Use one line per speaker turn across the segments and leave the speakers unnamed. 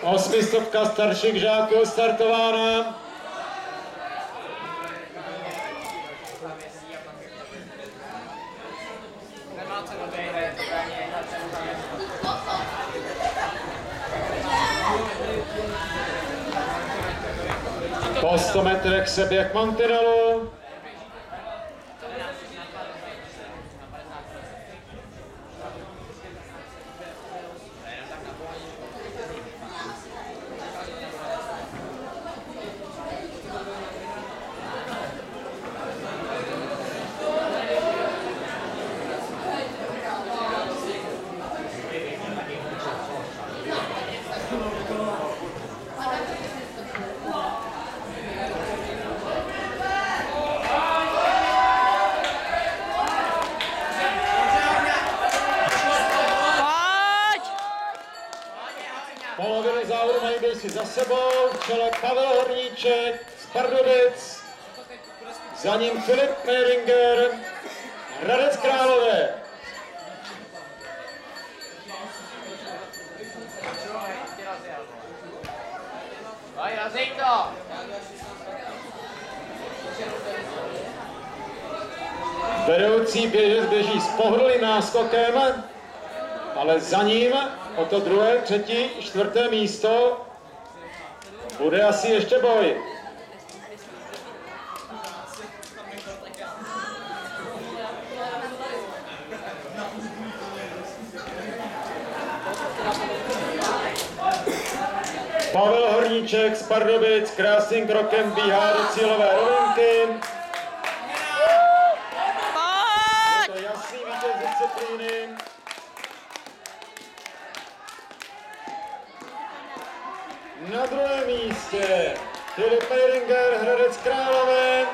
Osmistovka starších žáků startována. Po 100 metrech se běh mantinelu. Polovinu závodu mají běžci za sebou, v čele Pavel Horníček z Pardubic, za ním Filip Mehringer, Hradec Králové. Vedoucí běžec běží s pohodlným náskokem, ale za ním o to druhé, třetí, čtvrté místo bude asi ještě boj. Pavel Horníček z Pardubic krásným krokem bíhá do cílové rovinky. Je to jasný vítěz disciplíny. Na druhém místě Filip Mehringer, Hradec Králové.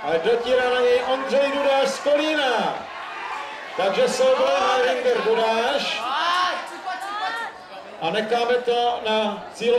A dotírá na něj Ondřej Dudáš z Kolína. Takže souboj Mehringer Dudáš. A necháme to na cíl.